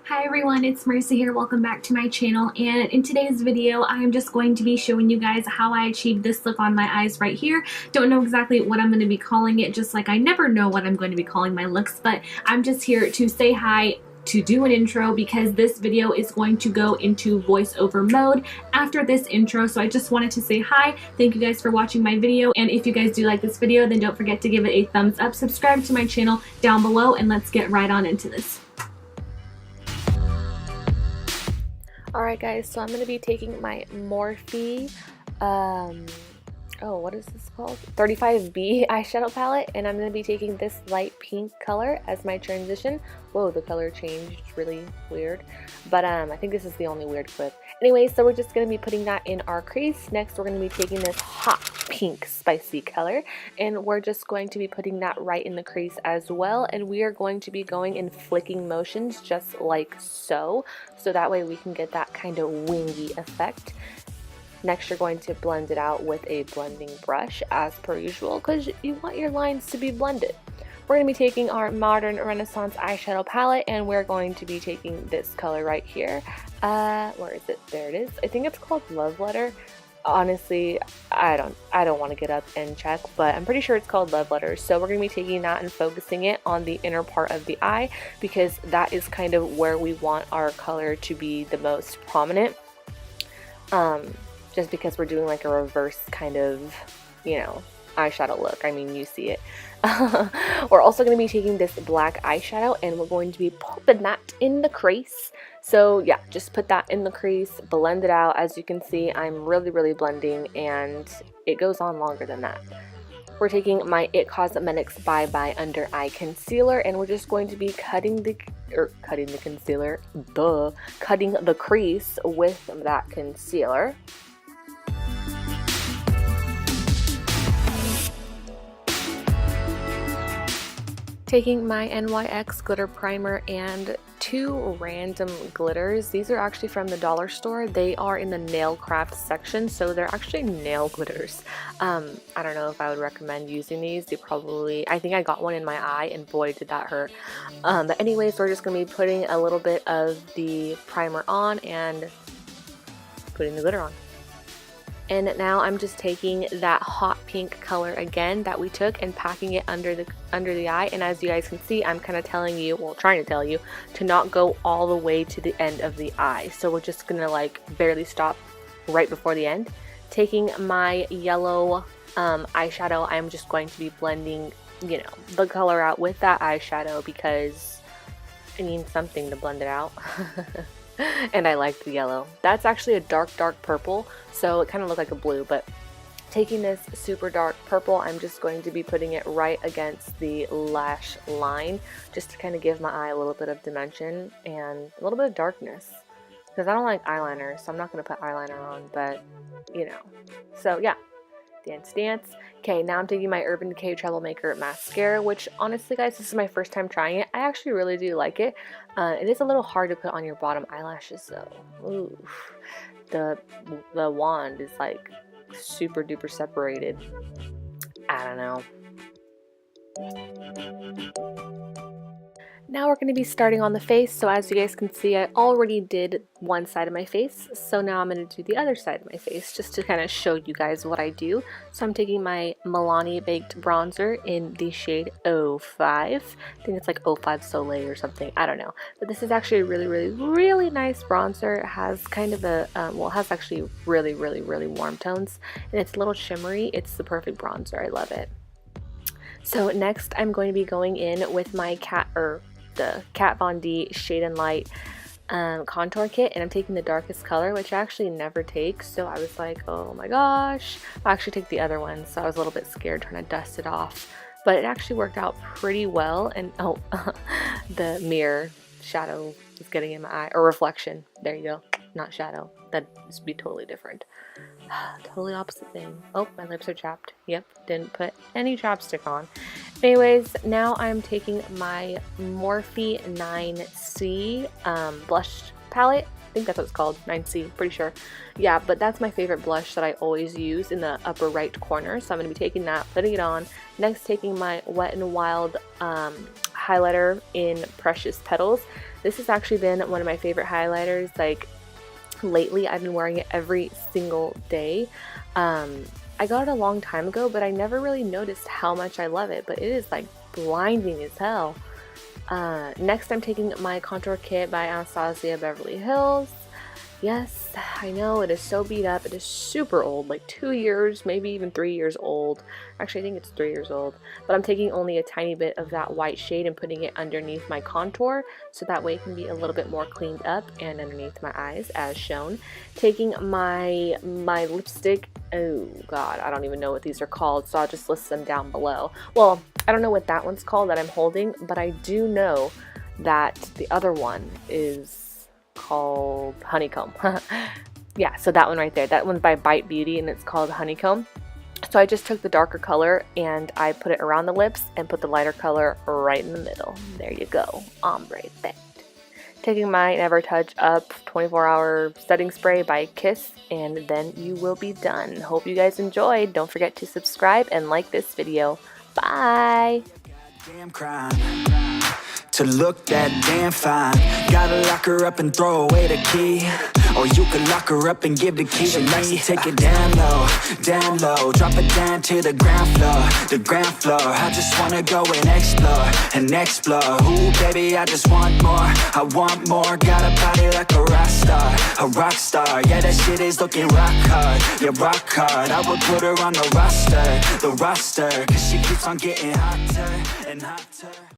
Hi everyone, it's Marissa here. Welcome back to my channel, and in today's video I am just going to be showing you guys how I achieved this look on my eyes right here. Don't know exactly what I'm going to be calling it, just like I never know what I'm going to be calling my looks, but I'm just here to say hi, to do an intro, because this video is going to go into voiceover mode after this intro. So I just wanted to say hi, thank you guys for watching my video, and if you guys do like this video then don't forget to give it a thumbs up, subscribe to my channel down below, and let's get right on into this. Alright guys, so I'm going to be taking my Morphe, what is this called? 35B eyeshadow palette, and I'm going to be taking this light pink color as my transition. Whoa, the color changed really weird, but I think this is the only weird clip. Anyway, so we're just going to be putting that in our crease. Next, we're going to be taking this hot pink spicy color, and we're just going to be putting that right in the crease as well, and we are going to be going in flicking motions just like so that way we can get that kind of wingy effect. Next, you're going to blend it out with a blending brush as per usual, because you want your lines to be blended. We're going to be taking our Modern Renaissance eyeshadow palette, and we're going to be taking this color right here. Where is it? There it is. I think it's called Love Letter. Honestly, I don't want to get up and check, but I'm pretty sure it's called Love Letters. So we're going to be taking that and focusing it on the inner part of the eye, because that is kind of where we want our color to be the most prominent. Just because we're doing like a reverse kind of, you know, eyeshadow look. I mean, you see it. We're also going to be taking this black eyeshadow, and we're going to be popping that in the crease. So yeah, just put that in the crease, blend it out. As you can see, I'm really blending, and it goes on longer than that. We're taking my It Cosmetics Bye Bye Under Eye Concealer, and we're just going to be cutting the crease with that concealer. Taking my NYX glitter primer and two random glitters. These are actually from the dollar store. They are in the nail craft section, so they're actually nail glitters. I don't know if I would recommend using these. I think I got one in my eye, and boy did that hurt. But anyways, we're just going to be putting a little bit of the primer on and putting the glitter on. And now I'm just taking that hot pink color again that we took and packing it under the eye. And as you guys can see, I'm kind of telling you, well, trying to tell you, to not go all the way to the end of the eye. So we're just gonna like barely stop right before the end. Taking my yellow eyeshadow, I'm just going to be blending, you know, the color out with that eyeshadow, because I need something to blend it out. And I like the yellow. That's actually a dark purple, so it kind of looked like a blue, but taking this super dark purple, I'm just going to be putting it right against the lash line, just to kind of give my eye a little bit of dimension and a little bit of darkness, because I don't like eyeliner, so I'm not going to put eyeliner on, but you know. So yeah, dance. Okay, now I'm taking my Urban Decay Troublemaker mascara, which honestly guys, this is my first time trying it. I actually really do like it. It is a little hard to put on your bottom eyelashes though. Ooh, the wand is like super duper separated. I don't know. Now we're going to be starting on the face. So as you guys can see, I already did one side of my face, so now I'm going to do the other side of my face, just to kind of show you guys what I do. So I'm taking my Milani Baked Bronzer in the shade 05. I think it's like 05 Soleil or something, I don't know. But this is actually a really nice bronzer. It has kind of a, well, it has actually really warm tones, and it's a little shimmery. It's the perfect bronzer, I love it. So next I'm going to be going in with my the Kat Von D Shade and Light contour kit, and I'm taking the darkest color, which I actually never take, so I was like, oh my gosh. I actually take the other one, so I was a little bit scared trying to dust it off, but it actually worked out pretty well. And oh, the mirror shadow is getting in my eye, or reflection, there you go, not shadow, that would be totally different. Totally opposite thing. Oh, my lips are chapped. Yep, didn't put any chapstick on. Anyways, now I'm taking my Morphe 9C blush palette. I think that's what it's called, 9C, pretty sure. Yeah, but that's my favorite blush that I always use in the upper right corner. So I'm going to be taking that, putting it on. Next, taking my Wet n Wild highlighter in Precious Petals. This has actually been one of my favorite highlighters. Like lately, I've been wearing it every single day. I got it a long time ago, but I never really noticed how much I love it, but it is like blinding as hell. Next, I'm taking my contour kit by Anastasia Beverly Hills. Yes, I know it is so beat up. It is super old, like 2 years, maybe even 3 years old. Actually, I think it's 3 years old. But I'm taking only a tiny bit of that white shade and putting it underneath my contour, so that way it can be a little bit more cleaned up and underneath my eyes, as shown. Taking my lipstick. Oh God, I don't even know what these are called, so I'll just list them down below. Well, I don't know what that one's called that I'm holding, but I do know that the other one is called Honeycomb. Yeah, so that one right there, that one's by Bite Beauty and it's called Honeycomb. So I just took the darker color and I put it around the lips and put the lighter color right in the middle. There you go, ombre effect. Taking my Never Touch Up 24-hour setting spray by Kiss, and then you will be done. Hope you guys enjoyed. Don't forget to subscribe and like this video. Bye. Damn crime to look that damn fine. Gotta lock her up and throw away the key, or you could lock her up and give the key to me. Take it down low, drop it down to the ground floor. I just wanna go and explore. Ooh baby, I just want more, I want more. Got a body like a rock star. Yeah, that shit is looking rock hard, yeah, rock hard. I would put her on the roster, cause she keeps on getting hotter and hotter.